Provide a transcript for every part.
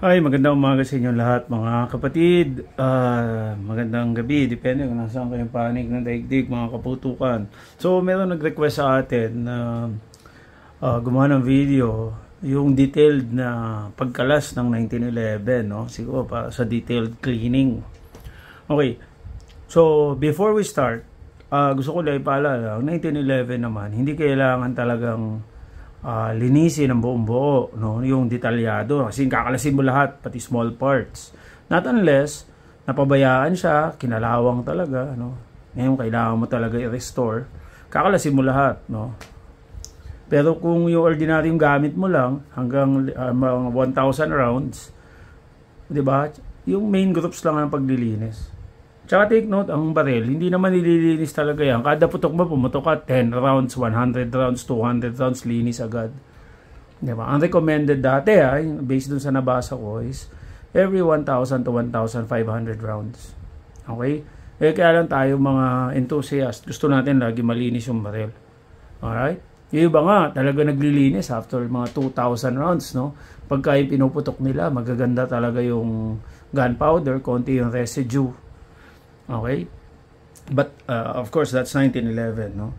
Ay, magandang umaga sa inyo lahat mga kapatid. Magandang gabi, depende kung nasaan kayong panig ng daigdig mga kaputukan. So, meron nag-request sa atin na gumawa ng video yung detailed na pagkalas ng 1911, no? Siguro para sa detailed cleaning. Okay, so before we start, gusto ko lang ipaalala, ang 1911 naman, hindi kailangan talagang linisin ang buong buo, no? Yung detalyado, kasi kakalasin mo lahat, pati small parts. Not unless napabayaan siya, kinalawang talaga, no? Ngayon kailangan mo talaga i-restore, kakalasin mo lahat, no? Pero kung yung ordinary yung gamit mo lang hanggang 1,000 rounds, 'di ba? Yung main groups lang ang paglilinis. Tsaka take note, ang baril, hindi naman nililinis talaga yan. Kada putok mo, pumutok ka 10 rounds, 100 rounds, 200 rounds, linis agad. Diba? Ang recommended dati, based dun sa nabasa ko, is every 1,000 to 1,500 rounds. Okay? Kaya lang tayo mga enthusiast, gusto natin lagi malinis yung baril. Alright? Yung iba nga, talaga naglilinis after mga 2,000 rounds, no? Pagka yung pinuputok nila, magaganda talaga yung gunpowder, konti yung residue. Okay? But, of course, that's 1911, no?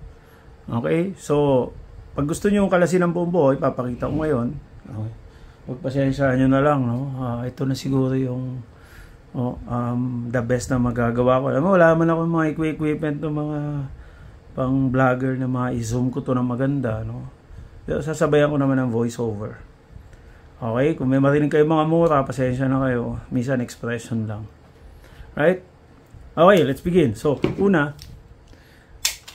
Okay? So, pag gusto nyo kalasin ng buong buo, ipapakita ko ngayon. Okay? Pagpasensyaan nyo na lang, no? Ito na siguro yung the best na magagawa ko. Alam mo, wala man ako mga equipment ng mga pang vlogger na mga i-zoom ko to na maganda, no? Pero sasabayan ko naman ng voiceover. Okay? Kung may marinig kayo mga mura, pasensya na kayo. Minsan expression lang. Right? Okay, let's begin. So, una,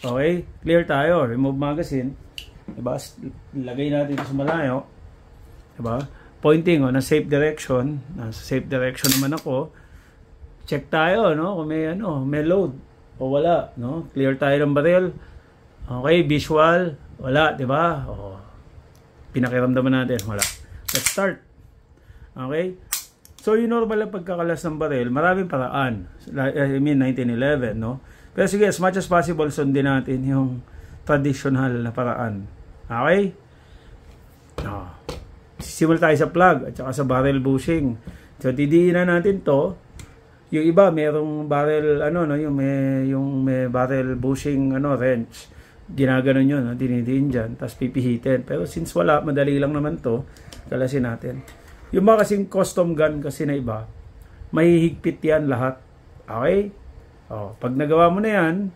okay, clear tayo. Remove magazine. Diba? Lagay natin ito sa malayo. Diba? Pointing, na safe direction. Nasa safe direction naman ako. Check tayo, no? Kung may load o wala, no? Clear tayo ng baril. Okay, visual. Wala, diba? Pinakiramdaman natin. Wala. Let's start. Okay? So, yung normal na pagkakalas ng baril, maraming paraan. I mean, 1911, no? Pero sige, as much as possible, sundin natin yung traditional na paraan. Okay? Sisimula tayo sa plug at saka sa barrel bushing. So, didiinan natin to. Yung iba, merong barrel, yung may barrel bushing, wrench. Ginaganon yun, dinidiin dyan. Tapos pipihitin. Pero since wala, madali lang naman to, kalasin natin. Yung mga kasing custom gun kasi na iba, may higpit yan lahat. Okay? Pag nagawa mo na yan,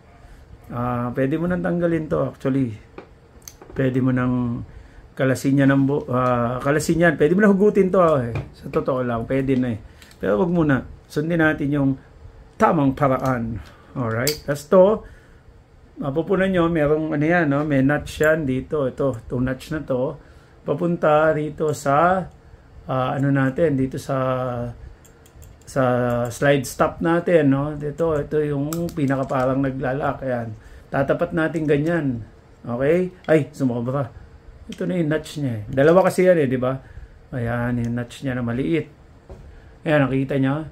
pwede mo nang tanggalin to actually. Pwede mo nang kalasin yan. Kalasin yan. Pwede mo nang hugutin to. Sa totoo lang, pwede na . Pero wag muna. Sundin natin yung tamang paraan. Alright? Tapos to, mapupunan nyo, merong may notch yan dito. Ito, 2 notch na to. Papunta rito sa dito sa slide stop natin, no? Ito yung pinaka parang naglalak. Ayan. Tatapat natin ganyan. Okay? Ay, sumobra. Ito na yung notch niya. Dalawa kasi yan, di ba? Ayan, yung notch niya na maliit. Ayan, nakita niya?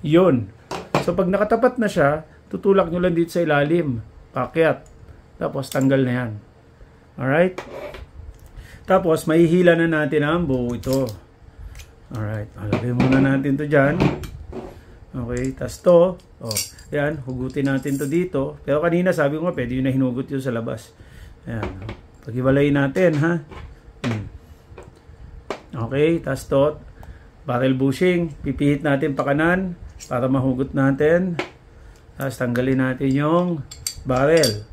Yun. So, pag nakatapat na siya, tutulak nyo lang dito sa ilalim. Pakyat. Tapos, tanggal na yan. Alright? Tapos, mahihila na natin ang buo ito. Alright, alagay muna natin to dyan. Okay, tas to. Ayan, hugutin natin to dito. Pero kanina sabi ko nga, pwede yun na hinugot yun sa labas. Ayan, pag-iwalayin natin, ha. Okay, tas to. Barrel bushing, pipihit natin pa kanan para mahugot natin. Tas tanggalin natin yung barrel.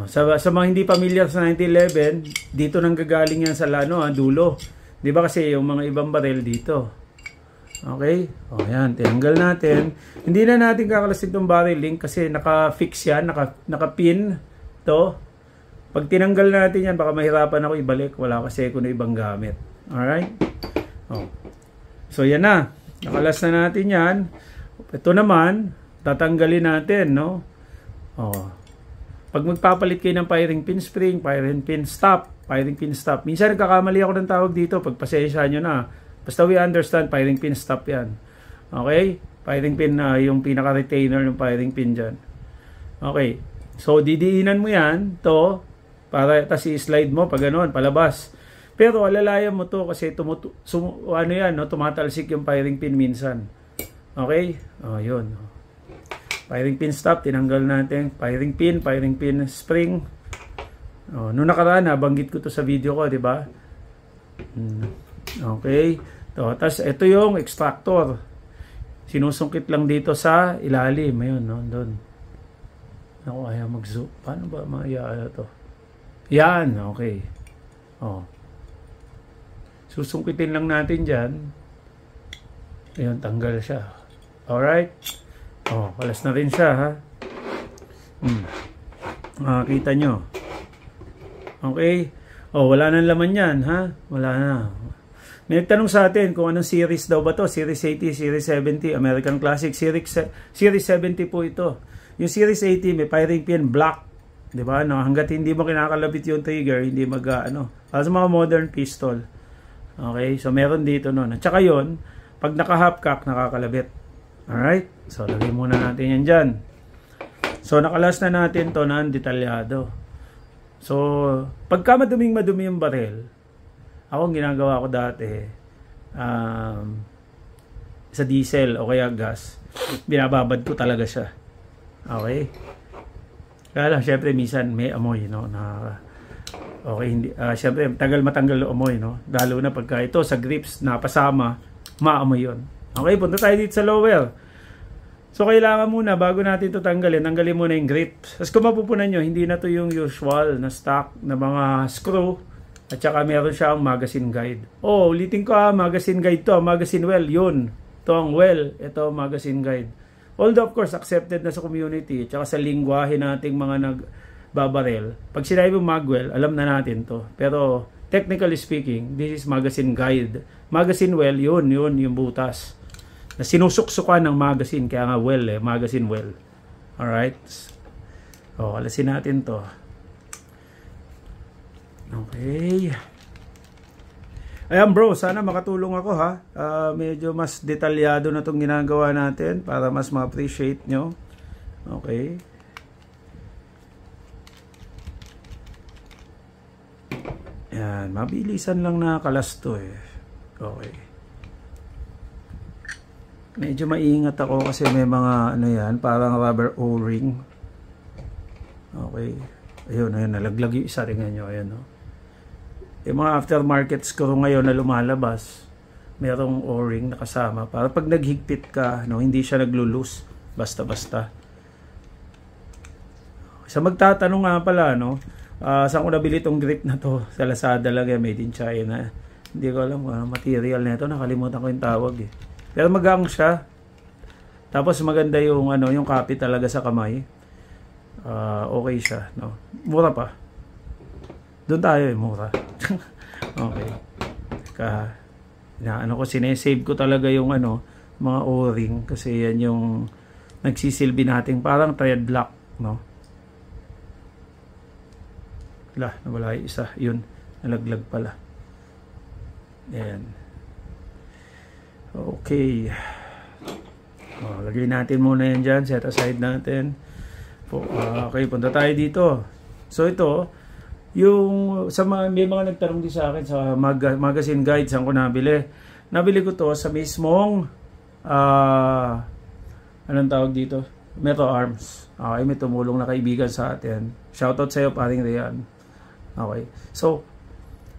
Sa mga hindi familiar sa 1911, dito nang gagaling yan sa dulo. Di ba kasi yung mga ibang baril dito. Okay? Ayan, tinanggal natin. Hindi na natin kakalasin itong barrel link kasi naka-fix yan, naka-pin to. Pag tinanggal natin yan, baka mahirapan ako ibalik. Wala kasi ako na ibang gamit. Alright? So, yan na. Nakalas na natin yan. Ito naman, tatanggalin natin, no? Pag magpapalit kayo ng firing pin spring, firing pin stop, minsan nagkakamali ako ng tawag dito, pagpasensya nyo na. Basta we understand, firing pin stop yan. Okay? Firing pin na yung pinaka-retainer ng firing pin dyan. Okay. So, didiinan mo yan, to, para tas i-slide mo, pag gano'n, palabas. Pero alalayan mo to kasi ano yan, no? Tumatalsik yung firing pin minsan. Okay? Yun. Firing pin stop, tinanggal natin. Firing pin spring. Noong nakaraan, banggit ko to sa video ko, di ba? Okay. Tapos ito yung extractor. Sinusungkit lang dito sa ilalim. Ayun, no? Doon. Ako, ayaw mag-zoom. Paano ba maayaan to? Yan, okay. Susungkitin lang natin dyan. Ayun, tanggal siya. Alright. Kalas na rin siya, ha? Kita nyo. Okay. Wala nang laman yan, ha? Wala na. May nagtanong sa atin kung anong series daw ba to? Series 80, Series 70, American Classic, Series 70 po ito. Yung Series 80 may firing pin black, 'di ba? No, hangga't hindi mo kinakalabit yung trigger, hindi para sa mga modern pistol. Okay? So meron dito noon. At saka 'yon, pag naka-half cock nakakalabit. Alright? So lagay muna natin 'yan diyan. So nakalas na natin 'to na detalyado. So pagka madumi yung barel, ako ang ginagawa ko dati sa diesel o kaya gas, binababad ko talaga siya. Okay? Kaya lang, syempre, minsan may amoy, no? Okay, hindi, syempre, matanggal yung amoy, no? Lalo na pagka ito, sa grips, napasama, maamoy yun. Okay, punta tayo dito sa lower. So, kailangan muna, bago natin ito tanggalin muna yung grips. Tapos kung mapupunan nyo, hindi na to yung usual na stock na mga screw. At saka meron siyang magazine guide. Ulitin ko magazine guide to. Magazine well, yun. Ito ang well. Ito magazine guide. Although of course accepted na sa community. At saka sa lingwahe nating mga nagbabarel. Pag sinabi mo magwell, alam na natin to. Pero technically speaking, this is magazine guide. Magazine well, yun yung butas. Na sinusuksukan ng magazine. Kaya nga well magazine well. Alright. Alasin natin to. Okay. Ayan bro, sana makatulong ako ha. Medyo mas detalyado na itong ginagawa natin para mas ma-appreciate nyo. Okay. Ayan, mabilisan lang nakalas to Okay. Medyo maingat ako kasi may mga parang rubber O-ring. Okay. Ayun, nalaglag yung isa. Tingnan nyo, ayan, no? Yung mga aftermarket screw ngayon na lumalabas, merong O-ring na kasama para pag naghigpit ka, no, hindi siya naglo-loose basta-basta. Sa magtatanong nga pala, no, saan ko nabili itong grip na to? Sa Lazada lang, made in China. Hindi ko alam kung material na ito, nakalimutan ko yung tawag Pero magang siya. Tapos maganda yung yung copy talaga sa kamay. Okay siya, no. Mura pa. Doon tayo mura. Okay. Sinesave ko talaga yung mga O-ring kasi yan yung nagsisilbi nating parang thread lock, no. Nawala yung isa. Yun, nalaglag pala. Ayan. Okay. Lagay natin muna yan dyan. Set aside natin. Okay, punta tayo dito. So ito, may mga nagtanong din sa akin sa magazine guide saan ko nabili. Nabili ko to sa mismong anong tawag dito? Metal Arms. Okay, may tumulong na kaibigan sa atin. Shoutout sa iyo, paring Rian. Okay. So,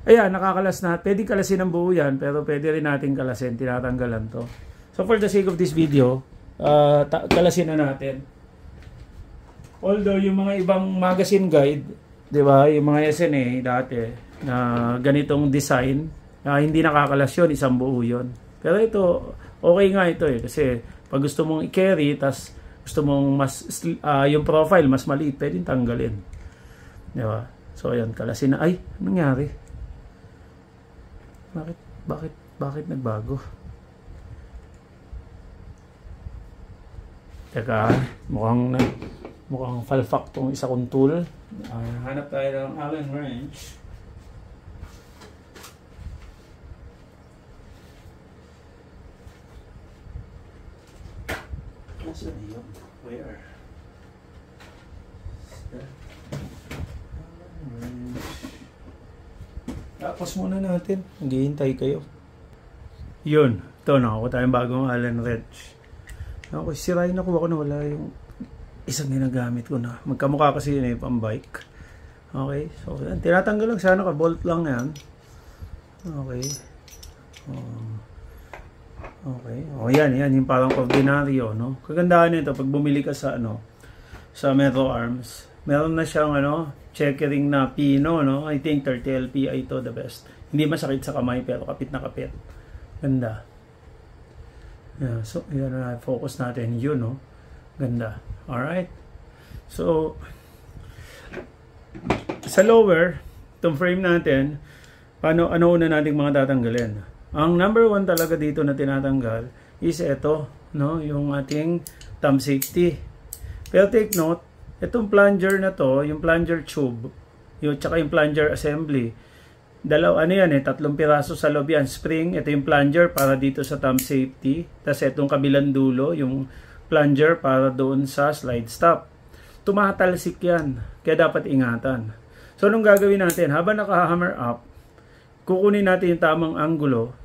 ayan, nakakalas na. Pwede kalasin ng buo yan, pero pwede rin natin kalasin. Tinatanggalan to. So, for the sake of this video, kalasin na natin. Although, yung mga ibang magazine guide, di ba, yung mga SNA dati, na ganitong design, hindi nakakalas yun, isang buo yun. Pero ito, okay nga ito kasi pag gusto mong i-carry, tas gusto mong yung profile mas maliit, pwedeng tanggalin. Di ba? So, ayan, kalasin na. Ay, anong nangyari? Bakit nagbago? Teka, mukhang falfak tong isa kong tool. Hanap tayo ng Allen wrench. Nasaan yun? Where? Allen wrench. Tapos muna natin. Maghihintay kayo. Yun. Ito, nakakuha tayong bagong Allen wrench. Okay, sirain na kuha ko na wala yung isang ginagamit ko na. Magkamukha kasi yun pang bike. Okay, so yan. Tinatanggal lang sana ka. Bolt lang yan. Okay. Okay. Yan. Yung parang ordinaryo, no? Kagandahan nito, pag bumili ka sa, sa Metro Arms, meron na siyang, checkering na pino, no? I think 30 LPI ito, the best. Hindi masakit sa kamay, pero kapit na kapit. Ganda. Yeah, so, yan na, focus natin. Yun, no? Ganda. Alright. So, sa lower, itong frame natin, ano una nating mga tatanggalin? Ang number 1 talaga dito na tinatanggal is ito, no? Yung ating thumb safety. Pero take note, itong plunger na to, yung plunger tube, tsaka yung plunger assembly, tatlong piraso sa loob yan. Spring, ito yung plunger para dito sa thumb safety. Tapos itong kabilang dulo, yung plunger para doon sa slide stop. Tumatalsik yan, kaya dapat ingatan. So, anong gagawin natin? Habang naka-hammer up, kukunin natin yung tamang anggulo.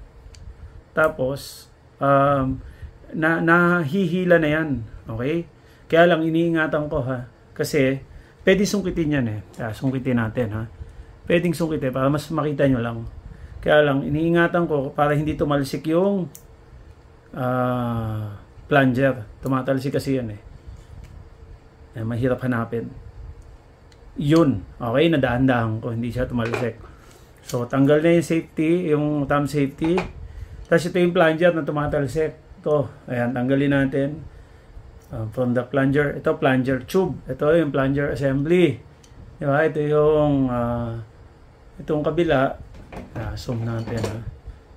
Tapos, nahihila na yan. Okay? Kaya lang, iniingatan ko kasi, pwede sungkitin yan sungkitin natin Pwedeng sungkitin para mas makita nyo lang. Kaya lang, iniingatan ko para hindi tumalsik yung plunger. Tumatalsik kasi yan mahirap hanapin. Yun. Okay, nadaan-daan ko. Hindi siya tumalsik. So, tanggal na yung safety, yung thumb safety. Tapos ito yung plunger na tumatalsik. Ito. Ayan, tanggalin natin. From the plunger. Ito, plunger tube. Ito yung plunger assembly. Diba? Ito yung itong kabila. Zoom natin.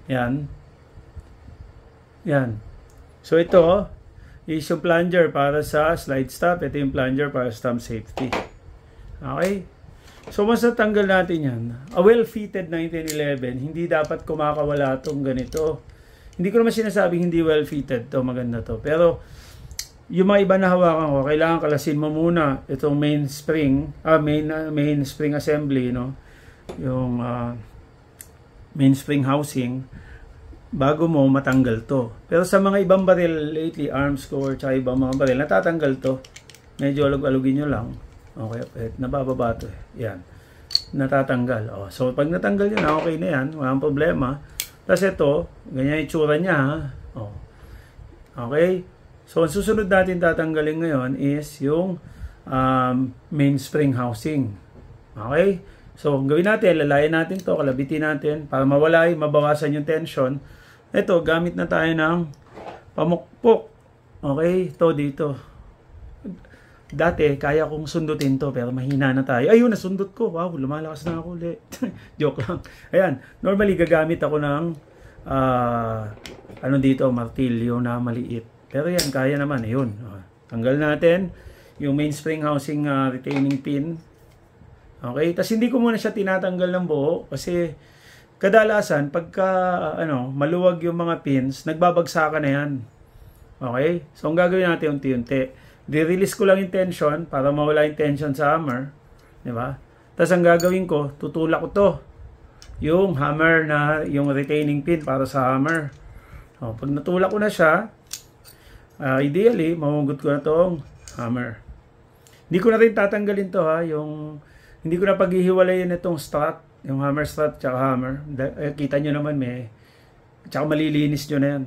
Yan. Yan. So, ito is yung plunger para sa slide stop. Ito yung plunger para sa thumb safety. Okay? So, mas natanggal natin yan. A well-fitted 1911, hindi dapat kumakawala itong ganito. Hindi ko naman sinasabing hindi well-fitted. Ito, maganda to. Pero, yung mga iba na hawakan ko, kailangan kalasin mo muna itong main spring assembly, no? Yung main spring housing, bago mo matanggal to. Pero sa mga ibang baril, lately, arms core, tsaka ibang mga baril, natatanggal to. Medyo alug-alugin nyo lang. Okay, nabababa to Yan. Natatanggal. So, pag natanggal yun, okay na yan. Walang problema. Tapos ito, ganyan yung tsura niya. Okay? So, ang susunod natin tatanggalin ngayon is yung main spring housing. Okay? So, ang gawin natin, lalayan natin to, kalabitin natin para mabawasan yung tension. Ito, gamit na tayo ng pamukpok. Okay? Ito dito. Dati, kaya kong sundutin to, pero mahina na tayo. Ayun, nasundot ko. Wow, lumalakas na ako ulit. Joke lang. Ayan, normally gagamit ako ng dito, martilyo na maliit. Pero yan, kaya naman. Ayun. Tanggal natin yung main spring housing retaining pin. Okay? Tapos hindi ko muna siya tinatanggal ng buo kasi kadalasan, pagka maluwag yung mga pins, nagbabagsakan na yan. Okay? So, ang gagawin natin unti-unti. Di-release ko lang yung tension para mawala yung tension sa hammer. Diba? Tapos ang gagawin ko, tutulak ko to. Yung hammer na, yung retaining pin para sa hammer. Pag natulak ko na siya, ideally, mahugot ko na tong hammer. Hindi ko na rin tatanggalin to hindi ko na paghihiwalayin itong strut, yung hammer strut tsaka hammer. Kita nyo naman tsaka malilinis nyo na yan.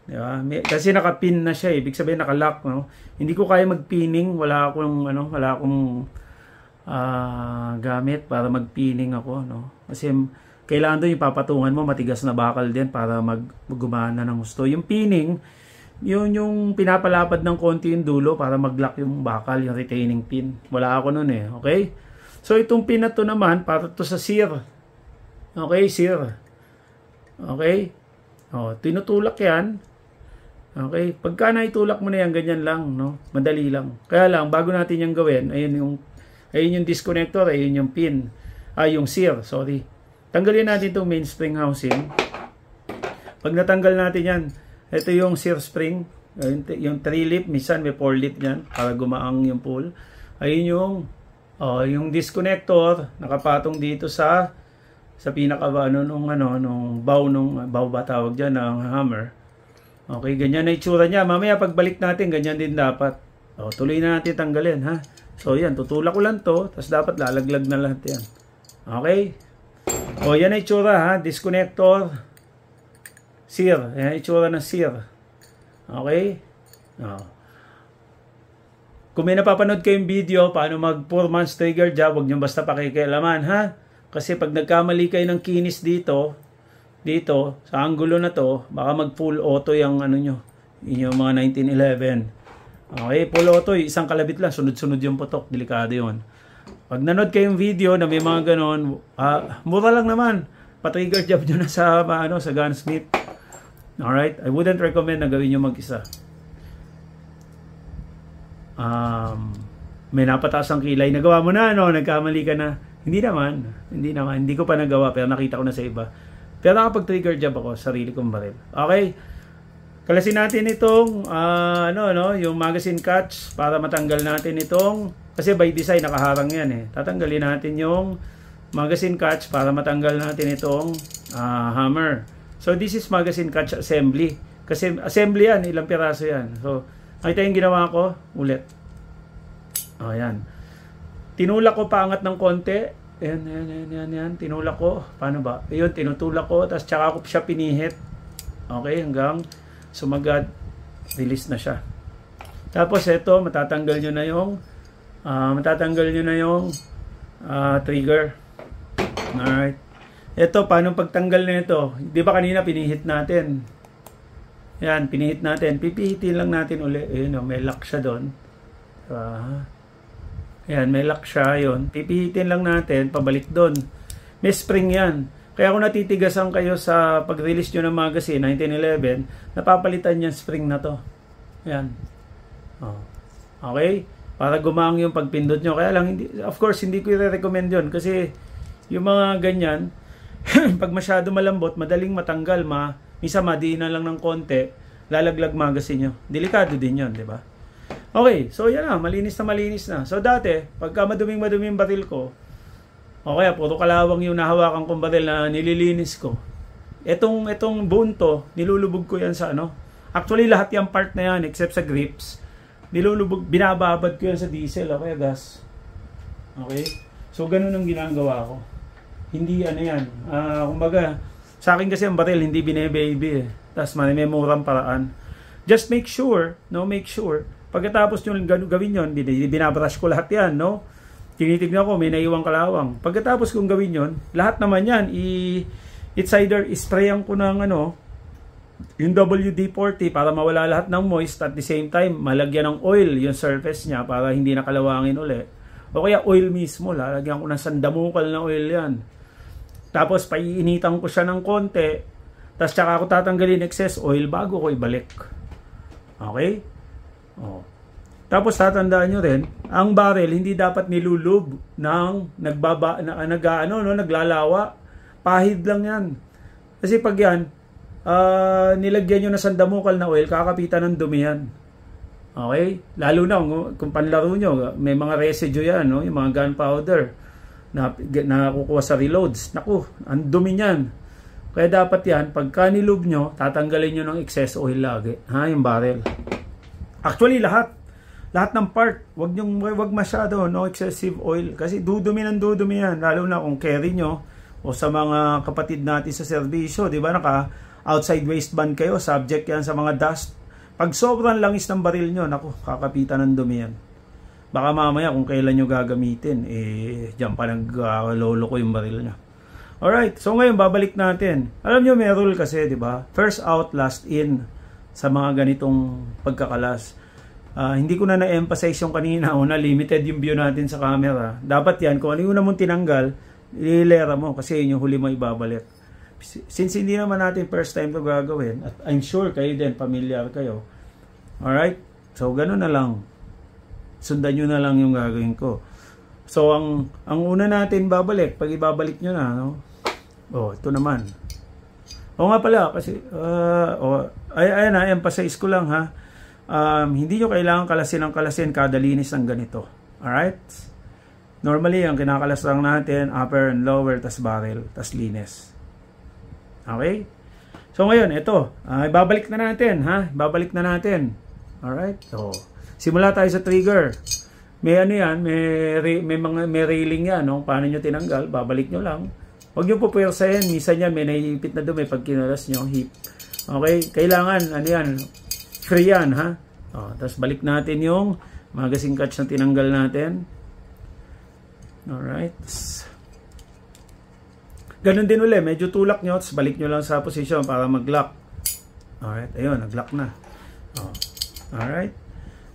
Diba? Kasi nakapin na siya ibig sabihin nakalock, no? Hindi ko kaya magpinning, wala akong gamit para magpinning ako, no? Kasi kailangan doon yung papatungan mo matigas na bakal din para gumana ng gusto. Yung pinning, yun yung pinapalapad ng konti yung dulo para mag-lock yung bakal, yung retaining pin. Wala ako noon okay? So itong pin na to naman para to sa sear. Okay, sear. Okay? Tinutulak yan. Okay, pagka naitulak mo na yan, ganyan lang, no? Madali lang. Kaya lang, bago natin yung gawin, ayun yung disconnector, ayun yung pin. Yung sear, sorry. Tanggalin natin itong main spring housing. Pag natanggal natin yan, ito yung sear spring, yung 3-lip, minsan may 4-lip yan, para gumaang yung pull. Ayun yung disconnector, nakapatong dito sa sa pinaka nung bow ba tawag diyan ng hammer. Okay, ganyan na itsura niya. Mamaya pagbalik natin, ganyan din dapat. Tuloy na natin tanggalin, ha. So yan, tutulak ko lang to, tapos dapat lalaglag na lahat yan. Okay? Yan na itsura, ha. Disconnector, sear. Yan itsura ng sear. Okay? Kung may napapanood kayong video, paano mag 4 months trigger job, huwag nyo basta pakikialaman, ha. Kasi pag nagkamali kayo ng kinis dito, sa angulo na to, baka mag full auto yung nyo, yung mga 1911. Okay, full auto, isang kalabit lang, sunod-sunod yung putok, delikado yun. Pag nanood kayong video na may mga ganon, mura lang naman, pa-trigger job nyo na sa, sa gunsmith. Alright, I wouldn't recommend na gawin nyo mag-isa. May napataas ang kilay, nagawa mo na, nagkamali ka na. Hindi naman, hindi ko pa nagawa, pero nakita ko na sa iba. Pero kapag trigger job ako, sarili kong baril. Okay. Kalasin natin itong yung magazine catch para matanggal natin itong, kasi by design nakaharang yan eh. Tatanggalin natin yung magazine catch para matanggal natin itong hammer. So this is magazine catch assembly. Kasi assembly yan, ilang piraso yan. So nakita yung ginawa ko, ulit. Yan. Tinulak ko paangat ng konti. Yan. Tinulak ko. Paano ba? Ayun, tinutulak ko. Tapos tsaka ko siya pinihit. Okay, hanggang sumagad. Release na siya. Tapos ito, matatanggal nyo na yung trigger. Alright. Ito, paano pagtanggal na ito? Di ba kanina pinihit natin? Yan, pinihit natin. Pipihitin lang natin ulit. Ayun, may lock siya doon. Ayan, may lock siya yun. Pipihitin lang natin, pabalik doon. May spring yan. Kaya kung natitigasan kayo sa pag-release nyo ng magazine, 1911, napapalitan yung spring na to. Ayan. Okay? Para gumang yung pagpindot nyo. Kaya lang, of course, hindi ko i-recommend yun. Kasi yung mga ganyan, pag masyado malambot, madaling matanggal, minsan madiinan lang ng konti, lalaglag magazine nyo. Delikado din yun, di ba? Okay, so yan na, malinis na. So dati, pagka maduming baril ko, puro kalawang yung nahawakan kong baril na nililinis ko. Etong bone to, nilulubog ko yan sa Actually, lahat yung part na yan, except sa grips, binababad ko yan sa diesel, gas. Okay? So ganun ang ginagawa ko. Hindi yan. Kumbaga, sa akin kasi ang baril, hindi bine-baby eh. Tapos may murang paraan. Just make sure, pagkatapos nyo gawin yun, binabrush ko lahat yan, tinitignan ko, may naiwang kalawang. Pagkatapos kong gawin yun, lahat naman yan, it's either isprayan ko ng yung WD-40 para mawala lahat ng moist, at the same time, malagyan ng oil yung surface niya para hindi nakalawangin uli. O kaya oil mismo, lalagyan ko ng sandamukal na oil yan. Tapos, paiinitan ko siya ng konti, tapos tsaka ako tatanggalin excess oil bago ko ibalik. Okay? Tapos tatandaan nyo rin, ang barrel hindi dapat nilulub ng naglalawa. Pahid lang yan. Kasi pag yan, nilagyan nyo na sandamukal na oil, kakapitan ng dumi yan. Okay? Lalo na kung panlaro nyo, may mga residue yan, yung mga gunpowder na kukuha sa reloads. Naku, ang dumi yan. Kaya dapat yan, pagka nilub nyo, tatanggalin nyo ng excess oil lagi. Yung barrel. Actually, lahat ng part, wag masyado, no excessive oil. Kasi dudumi yan. Lalo na kung carry nyo o sa mga kapatid natin sa serbisyo. Di ba? Outside waistband kayo, subject yan sa mga dust. Pag sobrang langis ng baril nyo, naku, kakapitan ng dumi yan. Baka mamaya kung kailan nyo gagamitin, dyan pa naglolo ko yung baril nyo. Alright, so ngayon babalik natin. Alam nyo, may rule kasi, di ba? First out, last in. Sa mga ganitong pagkakalas. Hindi ko na emphasize yung kanina, limited yung view natin sa camera. Dapat yan, kung ano yung una mong tinanggal, ililera mo kasi yun yung huli mo ibabalik. Since hindi naman natin first time to gagawin, at I'm sure kayo din, familiar kayo. Alright? So, ganun na lang. Sundan nyo na lang yung gagawin ko. So, ang una natin babalik, pag ibabalik nyo na, ito naman. Nga pala, kasi, ayan emphasize ko lang ha. Hindi nyo kailangan kalasin kada linis ng ganito. Alright? Normally, ang kinakalas lang natin, upper and lower, tas barrel, tas linis. Okay? So ngayon, ito, ibabalik na natin, ha? Ibabalik na natin. Alright? So, simula tayo sa trigger. May ano yan, may railing yan, no? Paano nyo tinanggal? Babalik nyo lang. Huwag nyo pupwersahin. Minsan yan, may naiipit na doon, may pag kinalas nyo, hip. Okay? Kailangan, ano yan, free yan, ha? Tapos balik natin yung magazine catch na tinanggal natin. Alright. Ganun din ulit. Medyo tulak nyo. Tapos balik nyo lang sa position para mag-lock. Alright. Ayun. Nag-lock na. Alright.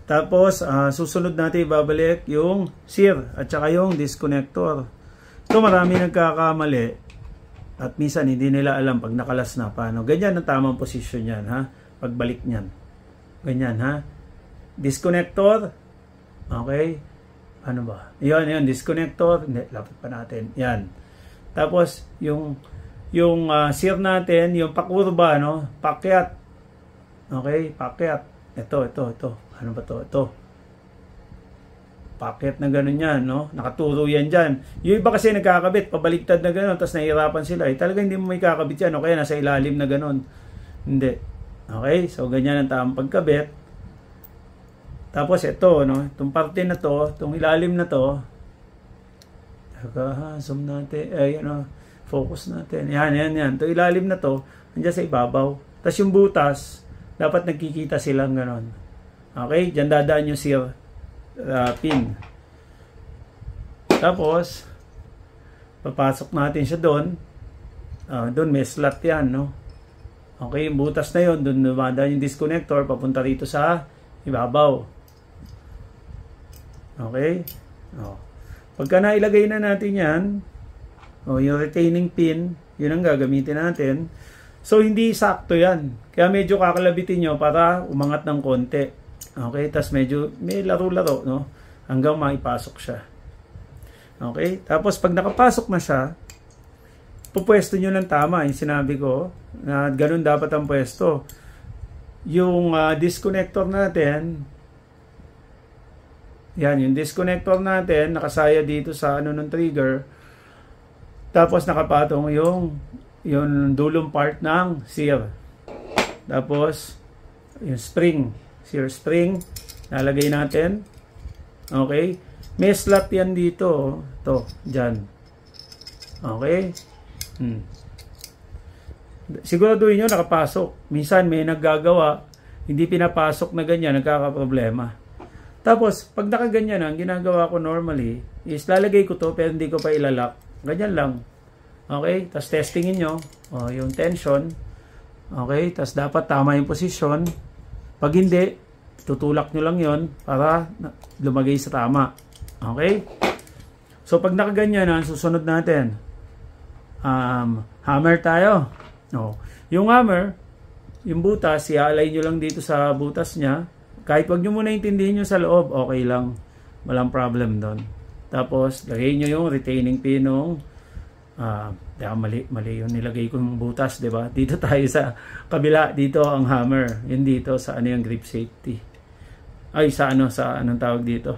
Tapos, susunod natin ibabalik yung sear at saka yung disconnector. Ito marami nagkakamali. At minsan hindi nila alam pag nakalas na paano. Ganyan ang tamang position yan, ha? Pagbalik nyan. Ganyan, ha? Disconnector. Okay. Ano ba? Yan, disconnector. Hindi, lapit pa natin. Yan. Tapos, yung sear natin, yung pakurba, no? Pakyat. Okay? Pakyat. Ito. Ano ba to? Ito. Pakyat na gano'n yan, no? Nakaturo yan dyan. Yung iba kasi nagkakabit, pabaliktad na gano'n, tapos nahihirapan sila. Talaga hindi mo may kakabit yan, o kaya nasa ilalim na gano'n. Hindi. Okay? So, ganyan ang tamang pagkabit. Tapos ito, no, itong parte na to, itong ilalim na to, zoom natin, focus natin. Yan. Itong ilalim na to, nandiyan sa ibabaw. Tapos yung butas, dapat nagkikita silang ganon. Okay, dyan dadaan yung sear pin. Tapos, papasok natin siya doon. Doon may slot yan, no. Okay, yung butas na yun, doon dumadaan yung disconnector, papunta rito sa ibabaw. Okay? Pagka nailagay na natin yan, yung retaining pin, yun ang gagamitin natin. So, hindi sakto yan. Kaya medyo kakalabitin nyo para umangat ng konti. Okay? Tapos medyo may laro-laro, no? Hanggang maipasok siya. Okay? Tapos, pag nakapasok na siya, pupwesto nyo ng tama. Yung sinabi ko, na ganun dapat ang pwesto. Yung disconnector natin, yan, yung disconnector natin, nakasaya dito sa ng trigger. Tapos nakapatong yung dulong part ng sear. Tapos, yung spring, sear spring, nalagay natin. Okay? May slot yan dito. Ito, dyan. Okay? Siguraduhin nyo nakapasok. Minsan may naggagawa, hindi pinapasok na ganyan, nagkakaproblema. Tapos, pag nakaganyan ang ginagawa ko normally is lalagay ko to pero hindi ko pa ilalak. Ganyan lang. Okay? Tapos testingin nyo yung tension. Okay? Tapos dapat tama yung position. Pag hindi, tutulak nyo lang yon para lumagay sa tama. Okay? So, pag nakaganyan ang susunod natin, hammer tayo. Yung hammer, yung butas, i-align nyo lang dito sa butas niya. Kahit wag nyo muna intindihin nyo sa loob, okay lang. Walang problem doon. Tapos, lagay nyo yung retaining pin ng mali yung nilagay kong butas, di ba? Dito tayo sa kabila, dito ang hammer. Yun dito sa yung grip safety. Ay, sa anong tawag dito?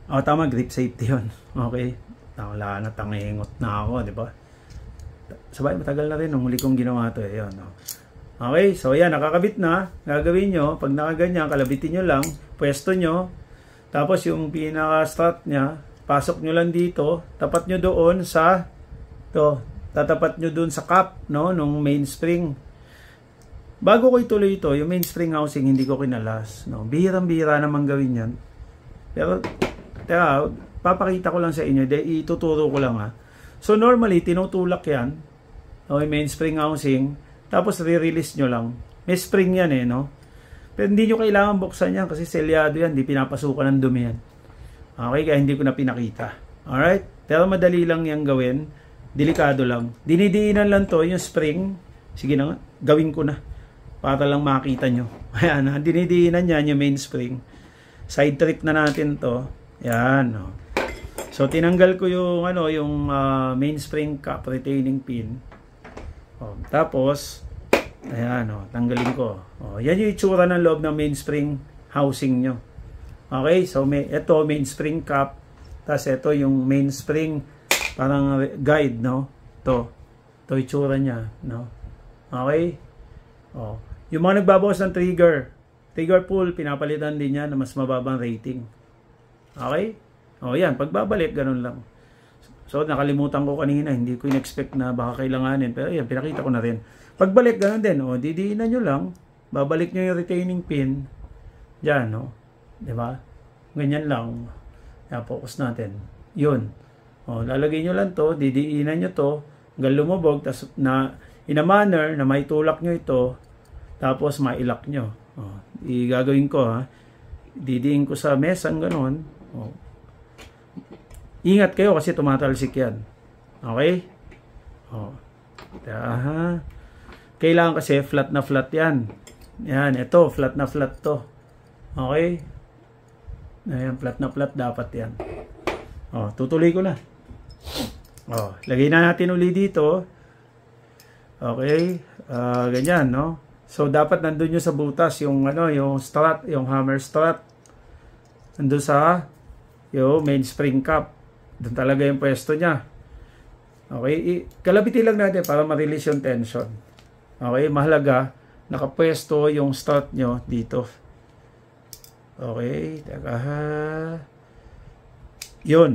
Tama, grip safety yun. Okay? Wala na, tangingot na ako, di ba? Sabay, matagal na rin nung muli kong ginawa to. Yun, okay, so yan, nakakabit na. Gagawin nyo, pag nakaganyan, kalabitin nyo lang, pwesto nyo, tapos yung pinaka-strut nya, pasok nyo lang dito, tapat nyo doon sa, tatapat nyo doon sa cap, no, nung mainspring. Bago ko ituloy ito, yung mainspring housing, hindi ko kinalas, no, bihirang-bihira naman gawin yan. Pero, teka, papakita ko lang sa inyo, ituturo ko lang, ha. So, normally, tinutulak yan, yung mainspring housing, tapos re-release nyo lang. May spring yan no? Pero hindi nyo kailangan buksan yan kasi selyado yan. Hindi pinapasukan ng dumi yan. Okay, kaya hindi ko na pinakita. Alright? Pero madali lang yan gawin. Delikado lang. Dinidiinan lang to yung spring. Sige na nga, gawin ko na. Para lang makita nyo. Ayan, dinidiinan yan yung mainspring. Side trip na natin to. Ayan. So, tinanggal ko yung, mainspring cap retaining pin. Tapos, ayan, tanggalin ko. Yan yung itsura ng loob ng mainspring housing nyo. Okay, so ito mainspring cap. Tapos ito yung mainspring, parang guide, no? Ito itsura niya, no? Okay? Oh. Yung mga nagbabawas ng trigger pull, pinapalitan din yan na mas mababang rating. Okay? O yan, pagbabalik, ganun lang. So, nakalimutan ko kanina, hindi ko in-expect na baka kailanganin. Pero yan, pinakita ko na rin. Pagbalik, ganun din. O, didiinan nyo lang. Babalik nyo yung retaining pin. Diyan, no? Diba? Ganyan lang. Yan, focus natin. Yun. O, lalagay nyo lang to, didiinan nyo to, hanggang lumubog, tas na, in a manner na maitulak nyo ito, tapos mailak nyo. O, gagawin ko, ha. Didiin ko sa mesang ganun. O, ingat kayo kasi tumatalsik yan. Okay? O. Kailangan kasi flat na flat yan. Yan, ito, flat na flat to. Okay? Ayan, flat na flat dapat yan. O, tutuloy ko na. O, lagay na natin uli dito. Okay? Ganyan, no? So, dapat nandun yung sa butas, yung, yung strut, yung hammer strut. Nandun sa yung mainspring cap. Doon talaga yung pwesto niya. Okay? Kalabitin lang natin para ma-release yung tension. Okay? Mahalaga, nakapwesto yung strut nyo dito. Okay? Teka. Yun.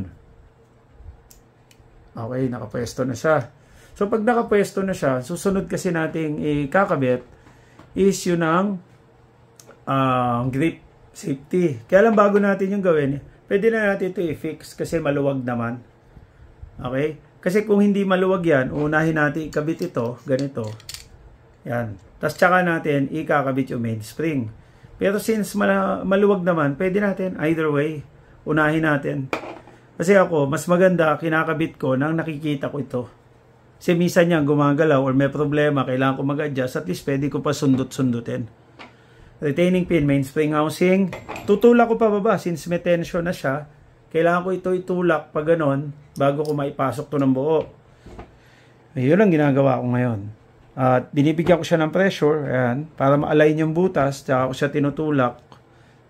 Okay, nakapwesto na siya. So, pag nakapwesto na siya, susunod kasi nating ikakabit is yun ang grip safety. Kaya lang bago natin yung gawin, pwede na natin ito i-fix kasi maluwag naman. Okay? Kasi kung hindi maluwag yan, unahin natin ikabit ito, ganito. Yan. Tapos tsaka natin ikakabit yung mainspring. Pero since maluwag naman, pwede natin either way. Unahin natin. Kasi ako, mas maganda kinakabit ko nang nakikita ko ito. Kasi minsan yan gumagalaw or may problema, kailangan ko mag-adjust, at least pwede ko pa sundot-sundutin. Retaining pin, mainspring housing. Tutulak ko pa baba since may tension na siya. Kailangan ko ito itulak pa ganon bago ko maipasok to ng buo. Ayun ang ginagawa ko ngayon. At binibigyan ko siya ng pressure, ayan, para ma-align yung butas, tsaka ko siya tinutulak.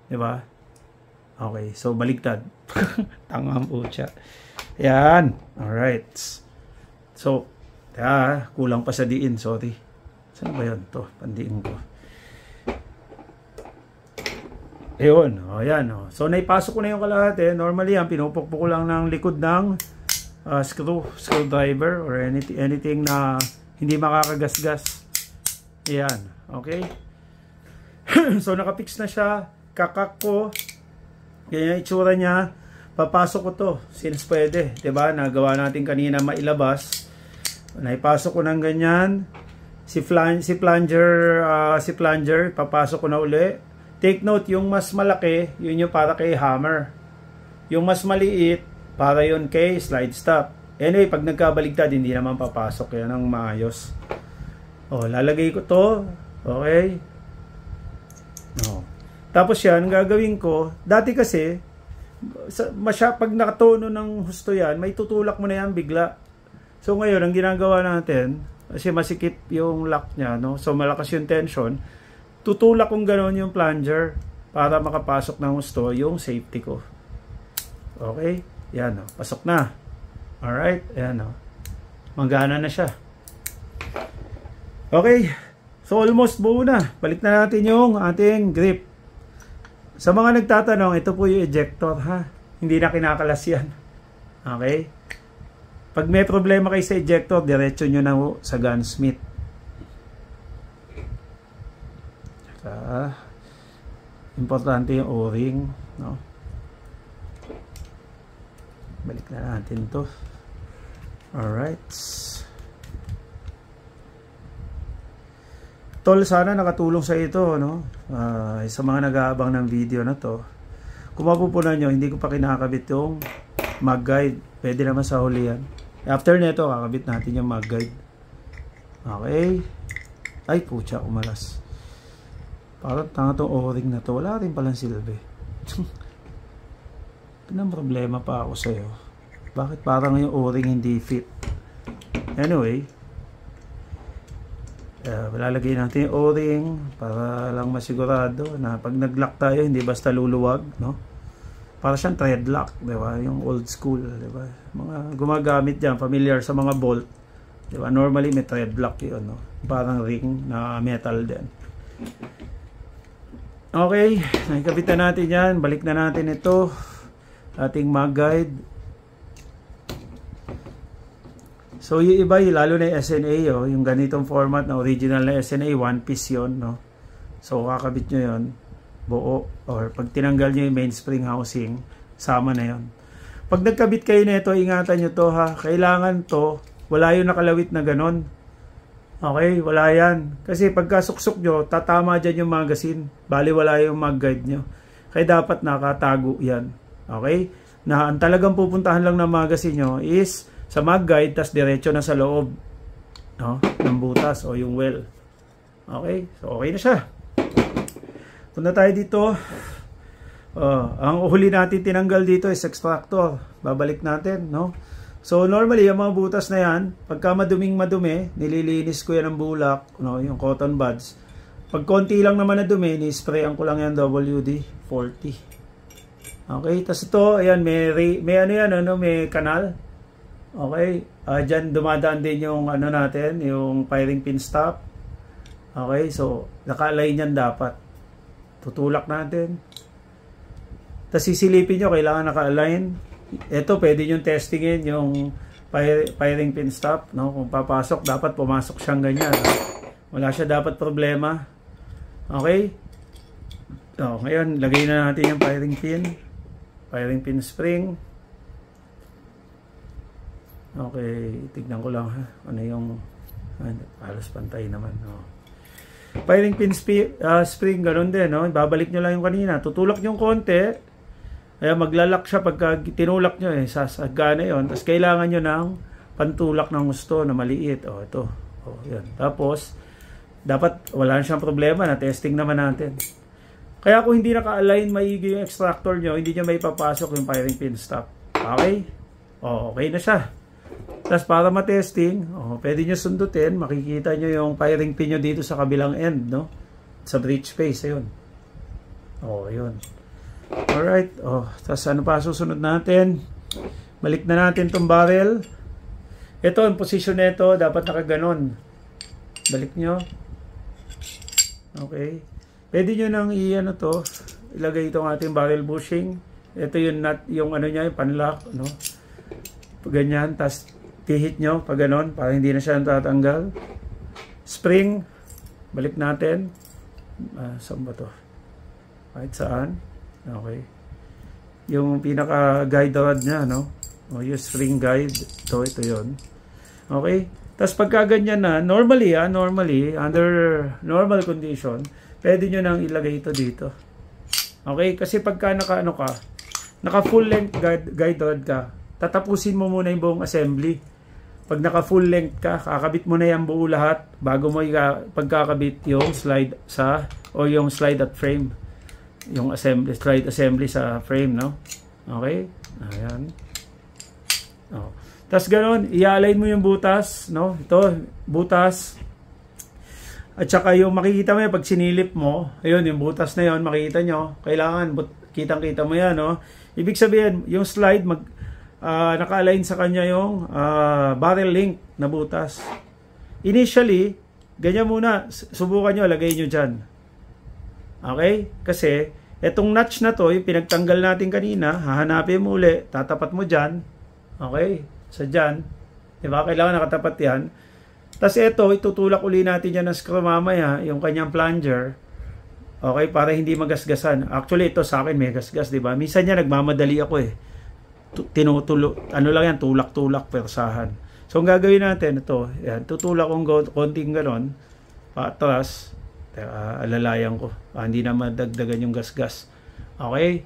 Diba? Okay, so baliktad. Tanga ang pucha. Ayan. Alright. So, kulang pa sa diin, sorry. Saan ba yun? Ito, pandiin ko. Ayun, o yan. O. So, naipasok ko na yung kalahati. Normally, yan, pinupukpok ko lang ng likod ng screwdriver or anything na hindi makakagasgas. Ayan, okay? So, nakapix na siya. Kakak ko. Ganyan yung itsura niya. Papasok ko to, since pwede. Diba? Nagawa natin kanina mailabas. Naipasok ko ng ganyan. Si plunger, papasok ko na uli. Take note, yung mas malaki, yun yung para kay hammer. Yung mas maliit, para yun kay slide stop. Anyway, pag nagkabaligtad, hindi naman papasok. Yan ang maayos. O, lalagay ko to. Okay. O. Tapos yan, gagawin ko, dati kasi, pag nakatono ng husto yan, may tutulak mo na yan bigla. So ngayon, ang ginagawa natin, kasi masikip yung lock niya, no? So malakas yung tension, tutulak kong gano'n yung plunger para makapasok ng husto yung safety ko. Okay? Yan, no? Pasok na. Alright? Ayan, no? Magana na siya. Okay. So almost buo na. Balik na natin yung ating grip. Sa mga nagtatanong, ito po yung ejector, ha? Hindi na kinakalas yan. Okay? Pag may problema kayo sa ejector, diretso nyo na sa gunsmith. Importante yung o-ring, no? Balik na natin to. Alright. Tol, sana nakatulong sa ito, no? Sa mga nag-aabang ng video na to. Kung mapupunan nyo, hindi ko pa kinakabit yung mag guide. Pwede naman sa huli yan. After nito, kakabit natin yung mag guide. Okay. Ay, pucha, umalas. Parang tanga tong o-ring na to. Wala rin palang silbi. Pinang problema pa ako sa'yo. Bakit parang yung o-ring hindi fit? Anyway, lalagay natin yung o-ring para lang masigurado na pag nag-lock tayo, hindi basta luluwag, no? para siyang thread lock, di ba? Yung old school, di ba? Mga gumagamit diyan, familiar sa mga bolt, di ba? Normally may thread lock 'yun, no? Parang ring na metal din. Okay, nakikabit na natin 'yan. Balik na natin ito, ating mag guide. So yung iba, lalo na yung SNA, yung ganitong format na original na SNA, one piece 'yon, no? So kakabit nyo 'yon buo, or pag tinanggal nyo yung mainspring housing, sama na 'yon. Pag nagkabit kayo nito, ingatan nyo to, ha. Kailangan to, wala yung nakalawit na ganon. Okay, wala yan. Kasi pagkasuksok nyo, tatama dyan yung magazine. Bali wala yung mag guide nyo. Kaya dapat nakatago yan. Okay? Na ang talagang pupuntahan lang ng magazine nyo is sa mag guide, tas diretso na sa loob, no, ng butas o yung well. Okay? So okay na siya. Punta tayo dito. Ang huli natin tinanggal dito is extractor. Babalik natin, no? So normally yung mga butas na yan, pagka madumi, nililinis ko yan ng bulak, no, yung cotton buds. Pag konti lang naman na dumi, ni-sprayan ko lang yan WD-40. Okay, tas ito, ayan, may ano yan, ano, may kanal. Okay, dyan dumadaan din yung ano natin, yung firing pin stop. Okay, so naka-align yan dapat. Tutulak natin. Tapos sisilipin nyo, kailangan naka-align. Ito, pwede nyo testingin yung firing pin stop, no? Kung papasok, dapat pumasok siyang ganyan. Wala siya dapat problema. Okay? So, ngayon, lagay na natin yung firing pin spring. Okay, tignan ko lang, ha? Ano yung, halos pantay naman, no? Firing pin spring, ganun din, no? Babalik nyo lang yung kanina. Tutulak nyo yung konti. Kaya maglalak siya pagka tinulak nyo, sasagana yun. Tapos kailangan nyo ng pantulak ng gusto na maliit. O, ito. O, yun. Tapos, dapat wala siyang problema na testing naman natin. Kaya kung hindi naka-align maigi yung extractor nyo, hindi nyo may papasok yung firing pin stop. Okay? O, okay na siya. Tapos para matesting, pwede nyo sundutin, makikita nyo yung firing pin nyo dito sa kabilang end, no? Sa breech face, ayun. O, yun. Alright, tapos ano pa susunod natin? Balik na natin tong barrel. Ito, ang position nito, dapat nakaganon. Balik nyo. Okay. Pwede nyo nang i-ano to, ilagay itong ating barrel bushing. Ito yung nut, yung ano niya, yung panlock, no? Ganyan, tapos tihit nyo, pag ganon, para hindi na siya tatanggal. Spring, balik natin. Saan ba to? Kahit saan. Okay. Yung pinaka guide rod niya, no? O yung spring guide, ito yon. Okay? Tapos pagka ganyan na, normally under normal condition, pwede nyo nang ilagay ito dito. Okay? Kasi pagka naka full length guide rod ka, tatapusin mo muna yung buong assembly. Pag naka full length ka, kakabit mo na yan buo lahat bago mo pagkakabit yung slide o yung slide at frame. Yung slide assembly sa frame, no? Okay? Ayan. Tapos ganoon, i-align mo yung butas, no? Ito, butas. At saka yung makikita mo yan, pag sinilip mo, ayun, yung butas na yun, makikita nyo, kailangan, kitang-kita mo yan, no? Ibig sabihin, yung slide, naka-align sa kanya yung barrel link na butas. Initially, ganyan muna, subukan nyo, lagay nyo dyan. Okay? Kasi, etong notch na to, yung pinagtanggal natin kanina, hahanapin mo uli, tatapat mo dyan. Okay? Sa dyan. Diba? Kailangan nakatapat yan. Tapos ito, itutulak uli natin yan ng screw mamaya, yung kanyang plunger. Okay? Para hindi magasgasan. Actually, ito sa akin may gasgas, diba? Minsan yan, nagmamadali ako eh. Ano lang yan, tulak-tulak, persahan. So, ang gagawin natin, ito, yan, tutulak kong konting ganon, patras, alalayan ko. Hindi na madagdagan yung gasgas. Okay?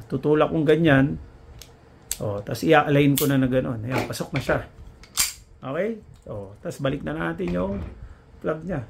Tutulak kong ganyan. Tapos i-align ko na gano'n. Ayan, pasok na siya. Okay? Tapos balik na natin yung plug niya.